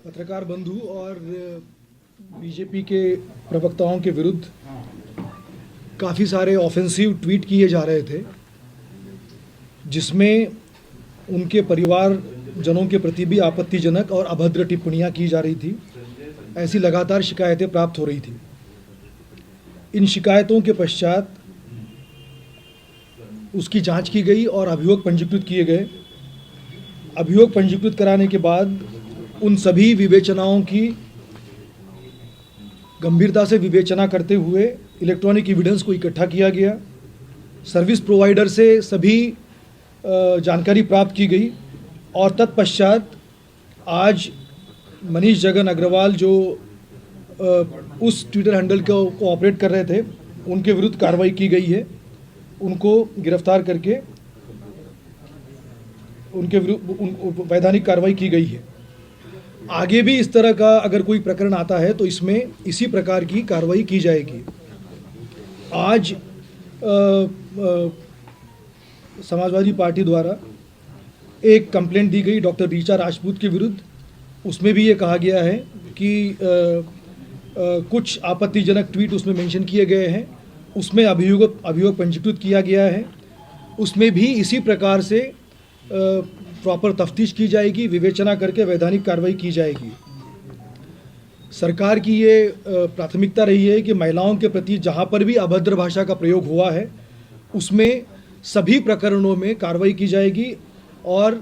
पत्रकार बंधु और बीजेपी के प्रवक्ताओं के विरुद्ध काफ़ी सारे ऑफेंसिव ट्वीट किए जा रहे थे, जिसमें उनके परिवारजनों के प्रति भी आपत्तिजनक और अभद्र टिप्पणियां की जा रही थी। ऐसी लगातार शिकायतें प्राप्त हो रही थी। इन शिकायतों के पश्चात उसकी जांच की गई और अभियोग पंजीकृत किए गए। अभियोग पंजीकृत कराने के बाद उन सभी विवेचनाओं की गंभीरता से विवेचना करते हुए इलेक्ट्रॉनिक एविडेंस को इकट्ठा किया गया। सर्विस प्रोवाइडर से सभी जानकारी प्राप्त की गई और तत्पश्चात आज मनीष जगन अग्रवाल जो उस ट्विटर हैंडल को ऑपरेट कर रहे थे, उनके विरुद्ध कार्रवाई की गई है। उनको गिरफ्तार करके उनके विरुद्ध वैधानिक कार्रवाई की गई है। आगे भी इस तरह का अगर कोई प्रकरण आता है तो इसमें इसी प्रकार की कार्रवाई की जाएगी। आज समाजवादी पार्टी द्वारा एक कंप्लेंट दी गई डॉक्टर ऋचा राजपूत के विरुद्ध। उसमें भी ये कहा गया है कि कुछ आपत्तिजनक ट्वीट उसमें मेंशन किए गए हैं। उसमें अभियोग पंजीकृत किया गया है। उसमें भी इसी प्रकार से प्रॉपर तफ्तीश की जाएगी, विवेचना करके वैधानिक कार्रवाई की जाएगी। सरकार की ये प्राथमिकता रही है कि महिलाओं के प्रति जहाँ पर भी अभद्र भाषा का प्रयोग हुआ है उसमें सभी प्रकरणों में कार्रवाई की जाएगी और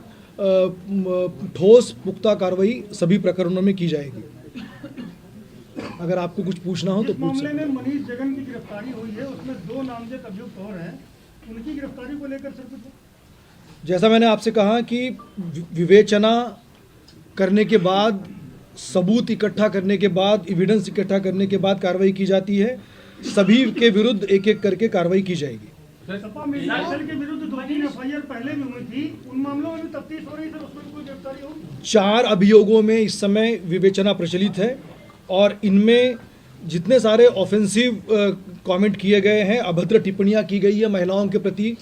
ठोस पुख्ता कार्रवाई सभी प्रकरणों में की जाएगी। अगर आपको कुछ पूछना हो तो पूछ सकते हैं। मामले में मनीष जगन की गिरफ्तारी हुई है, उसमें 2 नामजद अभियुक्त और हैं, उनकी गिरफ्तारी को लेकर सर कुछ? जैसा मैंने आपसे कहा कि विवेचना करने के बाद, सबूत इकट्ठा करने के बाद, एविडेंस इकट्ठा करने के बाद कार्रवाई की जाती है। सभी के विरुद्ध एक एक करके कार्रवाई की जाएगी। सपा मीडिया सेल के विरुद्ध 2-3 एफआईआर पहले भी हुई थी, उन मामलों में भी तफ्तीश हो रही है, उसमें कोई गिरफ्तारी होगी? 4 अभियोगों में इस समय विवेचना प्रचलित है और इनमें जितने सारे ऑफेंसिव कमेंट किए गए हैं, अभद्र टिप्पणियां की गई है महिलाओं के प्रति,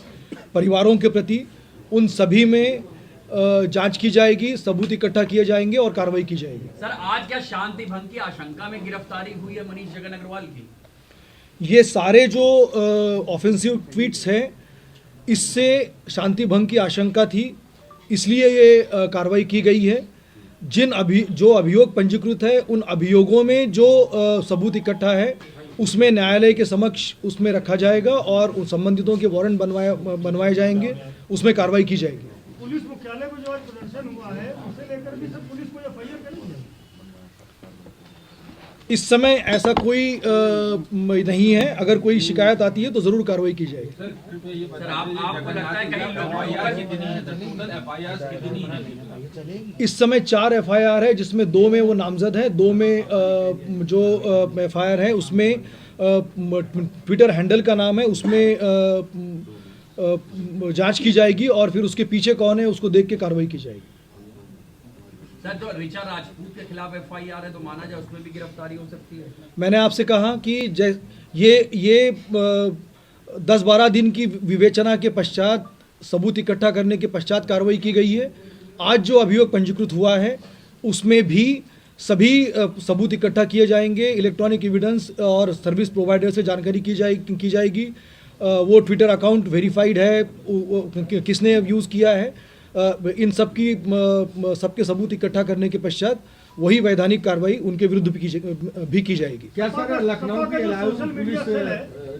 परिवारों के प्रति, उन सभी में जांच की जाएगी, सबूत इकट्ठा किए जाएंगे और कार्रवाई की जाएगी। सर, आज क्या शांति भंग की आशंका में गिरफ्तारी हुई है मनीष जगन अग्रवाल की? ये सारे जो ऑफेंसिव ट्वीट्स हैं, इससे शांति भंग की आशंका थी, इसलिए ये कार्रवाई की गई है। जो अभियोग पंजीकृत है, उन अभियोगों में जो सबूत इकट्ठा है उसमें न्यायालय के समक्ष उसमें रखा जाएगा और उन संबंधितों के वारंट बनवाए जाएंगे, उसमें कार्रवाई की जाएगी। पुलिस मुख्यालय में जो आज प्रदर्शन हुआ है, उसे लेकर भी सब पुलिस को एफआईआर करेगी? इस समय ऐसा कोई नहीं है। अगर कोई शिकायत आती है तो जरूर कार्रवाई की जाएगी। सर, आपको लगता है कहीं इस समय 4 एफआईआर है, जिसमें 2 में वो नामजद है, 2 में जो एफआईआर है उसमें ट्विटर हैंडल का नाम है, उसमें जांच की जाएगी और फिर उसके पीछे कौन है उसको देख के कार्रवाई की जाएगी। सर, जो ऋचा राजपूत के खिलाफ एफआईआर है तो माना जाए उसमें भी गिरफ्तारी हो सकती है? मैंने आपसे कहा कि ये 10-12 दिन की विवेचना के पश्चात, सबूत इकट्ठा करने के पश्चात कार्रवाई की गई है। आज जो अभियोग पंजीकृत हुआ है उसमें भी सभी सबूत इकट्ठा किए जाएंगे, इलेक्ट्रॉनिक एविडेंस और सर्विस प्रोवाइडर से जानकारी की जाएगी। वो ट्विटर अकाउंट वेरीफाइड है, किसने यूज़ किया है, इन सबके सबूत इकट्ठा करने के पश्चात वही वैधानिक कार्रवाई उनके विरुद्ध भी की जाएगी। क्या सर लखनऊ के एलायू पुलिस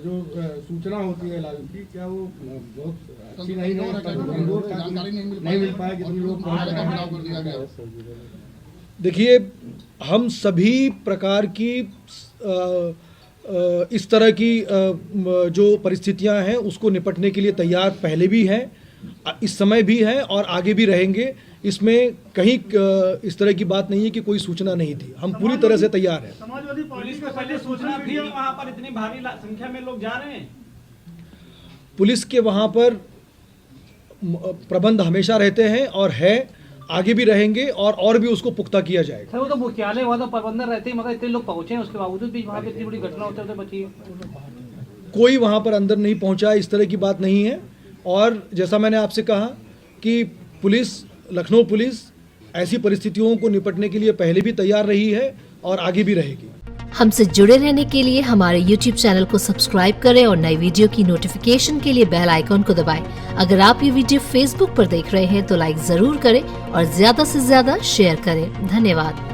जो सूचना होती है एलायू की, क्या वो बहुत अच्छी नहीं मिल पाया? कितने लोग कर दिया गया? देखिए, हम सभी प्रकार की इस तरह की जो परिस्थितियां हैं उसको निपटने के लिए तैयार पहले भी हैं, इस समय भी हैं और आगे भी रहेंगे। इसमें कहीं इस तरह की बात नहीं है कि कोई सूचना नहीं थी। हम पूरी तरह से तैयार हैं। समाजवादी पुलिस को पहले सूचना थी और वहां पर इतनी भारी संख्या में लोग जा रहे हैं? पुलिस के वहाँ पर प्रबंध हमेशा रहते हैं और है, आगे भी रहेंगे और भी उसको पुख्ता किया जाएगा। सर, वो तो मुख्यालय वहाँ तो प्रबंधन रहते हैं, मगर इतने लोग पहुंचे हैं उसके बावजूद भी वहाँ पे इतनी बड़ी घटना होते हुए बची है। कोई वहाँ पर अंदर नहीं पहुँचा, इस तरह की बात नहीं है। और जैसा मैंने आपसे कहा कि पुलिस, लखनऊ पुलिस ऐसी परिस्थितियों को निपटने के लिए पहले भी तैयार रही है और आगे भी रहेगी। हमसे जुड़े रहने के लिए हमारे YouTube चैनल को सब्सक्राइब करें और नई वीडियो की नोटिफिकेशन के लिए बेल आइकॉन को दबाएं। अगर आप ये वीडियो Facebook पर देख रहे हैं तो लाइक जरूर करें और ज्यादा से ज्यादा शेयर करें। धन्यवाद।